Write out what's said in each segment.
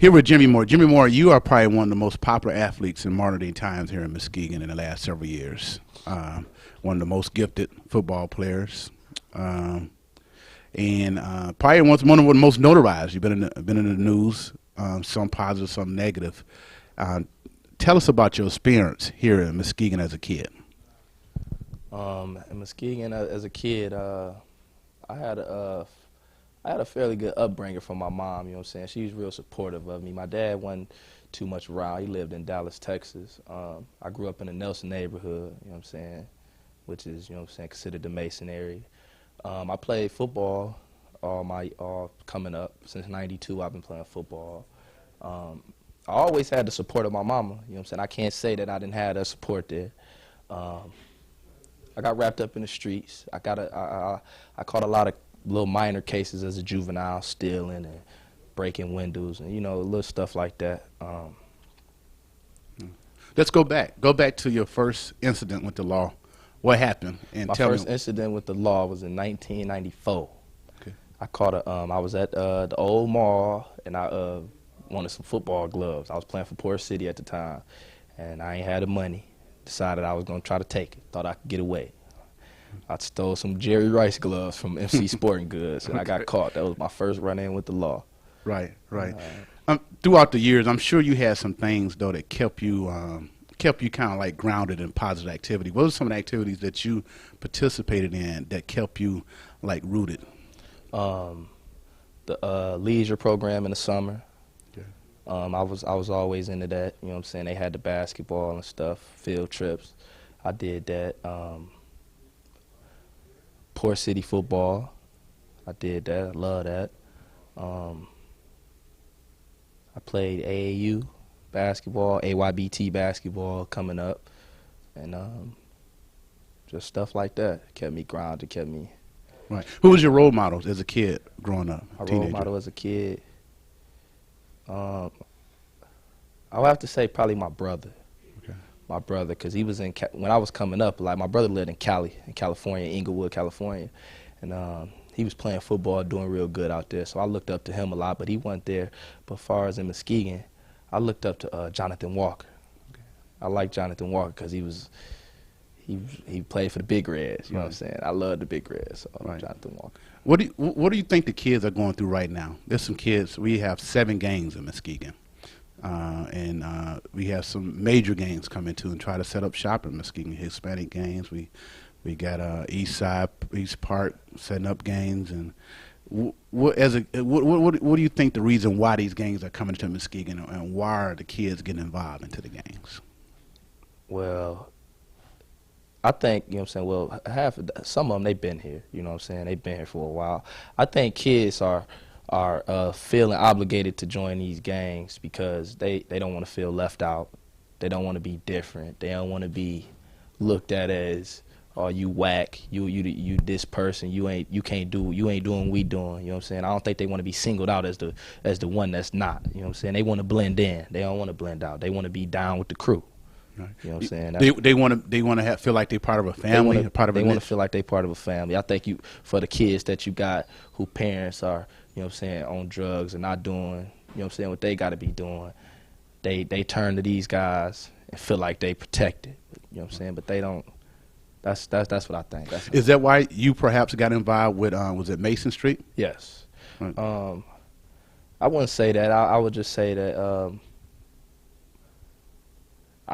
Here with Jimmy Moore. Jimmy Moore, you are probably one of the most popular athletes in modern day times here in Muskegon in the last several years. One of the most gifted football players, and probably one of the most notarized. You've been in the news, some positive, some negative. Tell us about your experience here in Muskegon as a kid. In Muskegon as a kid, I had a fairly good upbringing from my mom, you know what I'm saying? She was real supportive of me. My dad wasn't too much around. He lived in Dallas, Texas. I grew up in the Nelson neighborhood, you know what I'm saying, which is, you know what I'm saying, considered the Mason area. I played football all coming up. Since '92, I've been playing football. I always had the support of my mama, you know what I'm saying? I can't say that I didn't have that support there. I got wrapped up in the streets. I caught a lot of little minor cases as a juvenile, stealing and breaking windows and, you know, little stuff like that. Let's go back. Go back to your first incident with the law. What happened? And My first incident with the law was in 1994. Okay. I was at the old mall, and I wanted some football gloves. I was playing for Port City at the time, and I ain't had the money. Decided I was going to try to take it. Thought I could get away. I stole some Jerry Rice gloves from MC Sporting Goods, and I got caught. That was my first run-in with the law. Right. Throughout the years, I'm sure you had some things, though, that kept you kind of like grounded in positive activity. What were some of the activities that you participated in that kept you like rooted? The leisure program in the summer. Okay. I was always into that. You know what I'm saying? They had the basketball and stuff, field trips. I did that. Port City football. I did that. I love that. I played AAU basketball, AYBT basketball coming up, and just stuff like that kept me grounded, kept me. Right. Who was your role models as a kid growing up? My role model as a kid, I would have to say probably my brother. Okay. My brother, because he was when I was coming up, like my brother lived in California, Inglewood, California, and he was playing football, doing real good out there. So I looked up to him a lot, but he wasn't there. But as far as in Muskegon, I looked up to Jonathan Walker. Okay. I like Jonathan Walker because he played for the Big Reds. You know what I'm saying? I love the Big Reds. So Right. Jonathan Walker. What do you think the kids are going through right now? There's some kids. We have 7 gangs in Muskegon, and we have some major gangs coming to and try to set up shop in Muskegon. Hispanic gangs. We got East Park setting up gangs, and what do you think the reason why these gangs are coming to Muskegon, and why are the kids getting involved into the gangs? Well, I think, you know what I'm saying, well, some of them, they've been here, you know what I'm saying, they've been here for a while. I think kids are feeling obligated to join these gangs because they don't want to feel left out. They don't want to be different. They don't want to be looked at as, oh, you whack, you this person, you ain't doing what we doing, you know what I'm saying? I don't think they want to be singled out as the one that's not, you know what I'm saying? They want to blend in. They don't want to blend out. They want to be down with the crew. Right. You know what I'm saying? They want to feel like they're part of a family, They want to feel like they're part of a family. I think for the kids that you got who parents are, you know what I'm saying, on drugs and not doing, you know what I'm saying, what they got to be doing, they turn to these guys and feel like they protected, you know what I'm saying, but they don't. That's what I think. Is that why you perhaps got involved with was it Mason Street? Yes. Right. I wouldn't say that. I would just say that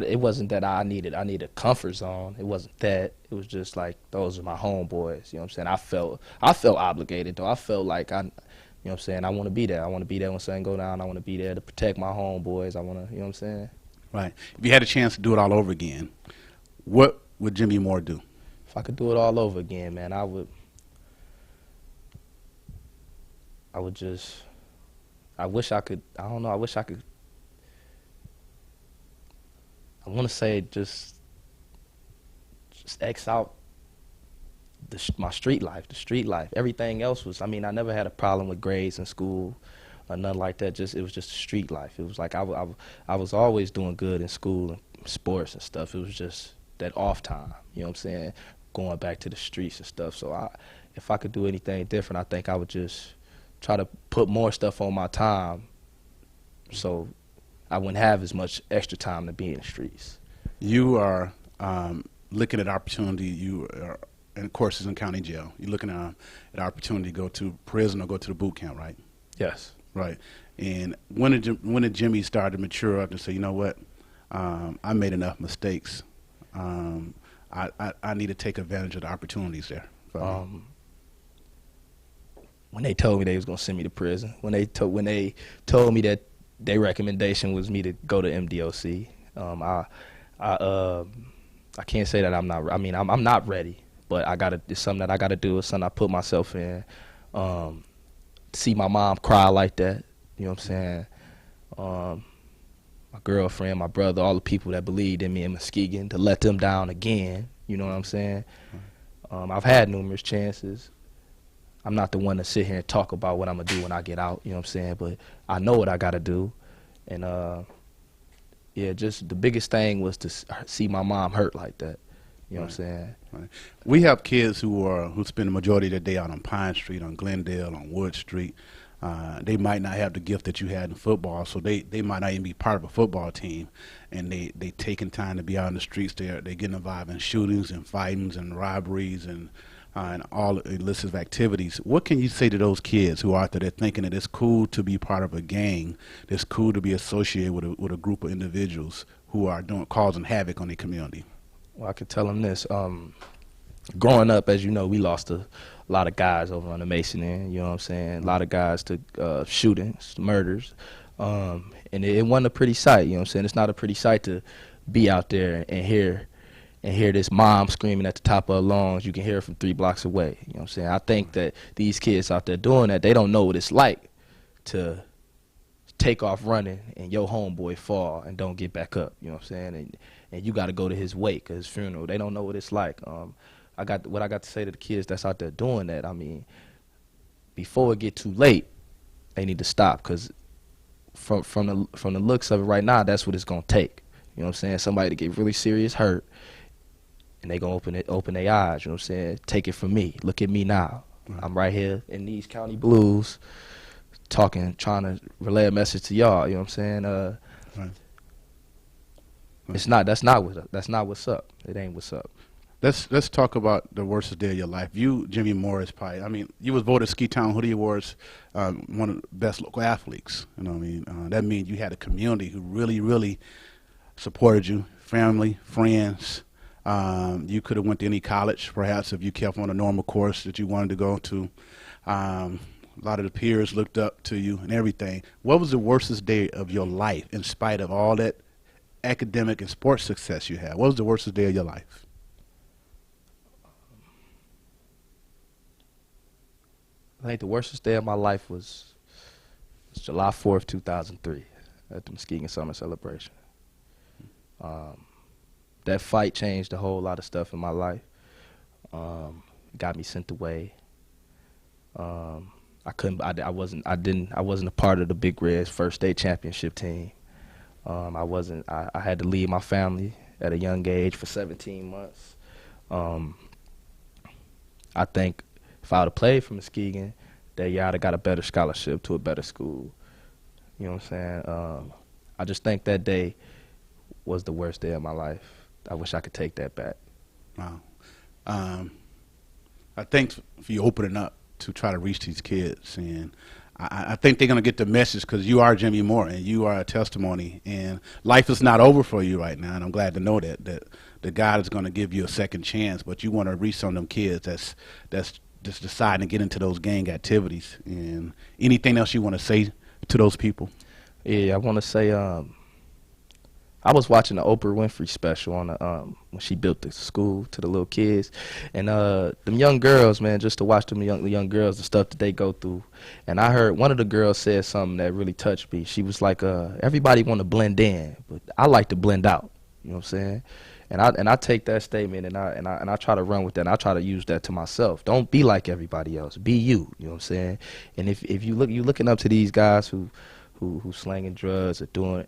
it wasn't that I needed a comfort zone. It wasn't that. It was just like those are my homeboys. You know what I'm saying? I felt obligated though. I felt like you know what I'm saying, I want to be there. I want to be there when something go down. I want to be there to protect my homeboys. I want to, you know what I'm saying? Right. If you had a chance to do it all over again, what would Jimmy Moore do? If I could do it all over again, man, I wish I could, I don't know, I want to say just X out my street life, the street life. Everything else was, I mean, I never had a problem with grades in school or nothing like that. It was just street life. It was like I was always doing good in school and sports and stuff. It was just that off time, you know what I'm saying, going back to the streets and stuff. So if I could do anything different, I think I would just try to put more stuff on my time so I wouldn't have as much extra time to be in the streets. You are looking at opportunity. You are, and of course, it's in county jail. You're looking at opportunity to go to prison or go to the boot camp, right? Yes. Right. And when did Jimmy start to mature up and say, you know what, I made enough mistakes. I need to take advantage of the opportunities there. When they told me they was gonna send me to prison, when they told me that their recommendation was me to go to MDOC, I can't say that I'm not. I mean, I'm not ready, but it's something that I gotta do. It's something I put myself in. See my mom cry like that, you know what I'm saying? My girlfriend, my brother, all the people that believed in me in Muskegon, to let them down again, you know what I'm saying? I've had numerous chances. I'm not the one to sit here and talk about what I'm going to do when I get out, you know what I'm saying? But I know what I got to do. And, yeah, just the biggest thing was to see my mom hurt like that, you know what I'm saying? Right. We have kids who spend the majority of their day out on Pine Street, on Glendale, on Wood Street. They might not have the gift that you had in football, so they might not even be part of a football team, and they taking time to be out in the streets. They're getting involved in shootings and fightings and robberies and all illicit activities. What can you say to those kids who are out there that thinking that it's cool to be part of a gang, it's cool to be associated with a group of individuals who are causing havoc on their community? Well, I could tell them this. Growing up, as you know, we lost a lot of guys over on the Mason end, you know what I'm saying? A lot of guys to shootings, murders, and it wasn't a pretty sight, you know what I'm saying? It's not a pretty sight to be out there and hear this mom screaming at the top of her lungs. You can hear her from 3 blocks away, you know what I'm saying? I think that these kids out there doing that, they don't know what it's like to take off running and your homeboy fall and don't get back up, you know what I'm saying? And you got to go to his wake or his funeral. They don't know what it's like. What I got to say to the kids that's out there doing that, I mean, before it get too late, they need to stop, because from the looks of it right now, that's what it's gonna take. You know what I'm saying? Somebody to get really serious hurt, and they gonna open their eyes. You know what I'm saying? Take it from me. Look at me now. Right. I'm right here in these county blues, trying to relay a message to y'all. You know what I'm saying? Right. That's not what's up. It ain't what's up. Let's talk about the worst day of your life. You, Jimmy Morris, probably. I mean, you was voted Ski Town Hoodie Awards one of the best local athletes. You know what I mean? That means you had a community who really, really supported you, family, friends. You could have went to any college, perhaps, if you kept on a normal course that you wanted to go to. A lot of the peers looked up to you and everything. What was the worstest day of your life, in spite of all that academic and sports success you had? What was the worstest day of your life? I think the worstest day of my life was July 4th, 2003, at the Muskegon Summer Celebration. That fight changed a whole lot of stuff in my life. Got me sent away. I wasn't a part of the Big Red's first state championship team. I had to leave my family at a young age for 17 months. I think if I would have played for Muskegon, that year I'd have got a better scholarship to a better school. You know what I'm saying? I just think that day was the worst day of my life. I wish I could take that back. Wow. I think for you opening up to try to reach these kids, and I think they're going to get the message, because you are Jimmy Moore and you are a testimony, and life is not over for you right now, and I'm glad to know that God is going to give you a second chance, but you want to reach some of them kids that's just deciding to get into those gang activities. And anything else you want to say to those people? Yeah, I want to say I was watching the Oprah Winfrey special on when she built the school to the little kids, and them young girls, man, just to watch them young girls, the stuff that they go through. And I heard one of the girls said something that really touched me. She was like, everybody want to blend in, but I like to blend out. You know what I'm saying? And I take that statement and I try to run with that. And I try to use that to myself. Don't be like everybody else. Be you. You know what I'm saying? And if you're looking up to these guys who slanging drugs or doing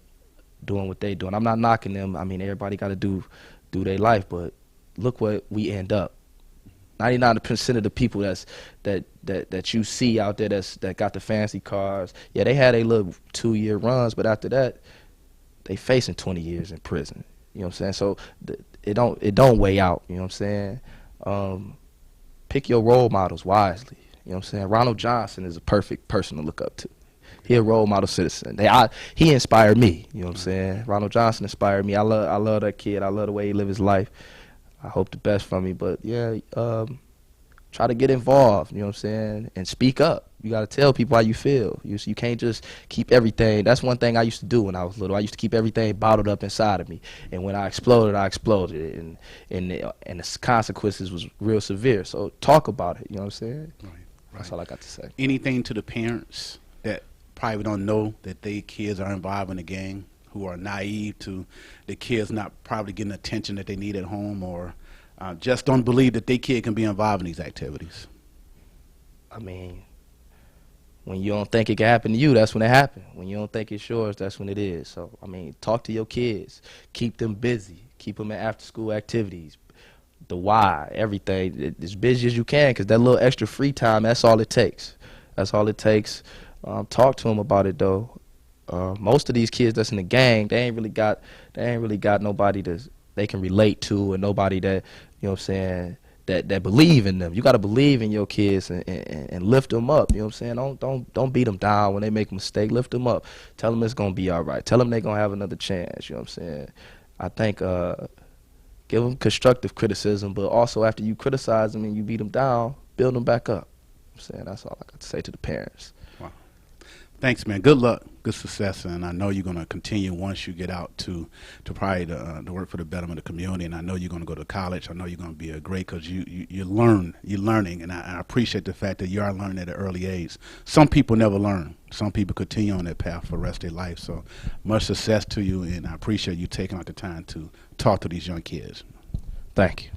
what they doing. I'm not knocking them. I mean, everybody got to do their life, but look what we end up. 99% of the people that you see out there that got the fancy cars, yeah, they had a little 2-year runs, but after that, they facing 20 years in prison. You know what I'm saying? So it don't weigh out. You know what I'm saying? Pick your role models wisely. You know what I'm saying? Ronald Johnson is a perfect person to look up to. He a role model citizen. He inspired me. You know what I'm saying? Ronald Johnson inspired me. I love that kid. I love the way he live his life. I hope the best from me. But yeah, try to get involved. You know what I'm saying? And speak up. You got to tell people how you feel. You can't just keep everything. That's one thing I used to do when I was little. I used to keep everything bottled up inside of me. And when I exploded, and the consequences was real severe. So talk about it. You know what I'm saying? Right. That's all I got to say. Anything to the parents that probably don't know that their kids are involved in the gang, who are naive to the kids not probably getting attention that they need at home, or just don't believe that their kid can be involved in these activities? I mean, when you don't think it can happen to you, that's when it happens. When you don't think it's yours, that's when it is. So, I mean, talk to your kids. Keep them busy. Keep them in after-school activities. The why, everything, as busy as you can, because that little extra free time, that's all it takes. That's all it takes. Talk to them about it, though. Most of these kids that's in the gang, they ain't really got nobody they can relate to, and nobody that, you know what I'm saying, that believe in them. You got to believe in your kids and lift them up. You know what I'm saying? Don't beat them down when they make a mistake. Lift them up. Tell them it's gonna be all right. Tell them they're gonna have another chance. You know what I'm saying? I think give them constructive criticism, but also after you criticize them and you beat them down, build them back up. I'm saying that's all I got to say to the parents. Wow. Thanks, man. Good luck, good success, and I know you're going to continue once you get out to probably to work for the betterment of the community. And I know you're going to go to college. I know you're going to be a great, because you're learning, and I appreciate the fact that you are learning at an early age. Some people never learn. Some people continue on that path for the rest of their life. So much success to you, and I appreciate you taking out the time to talk to these young kids. Thank you.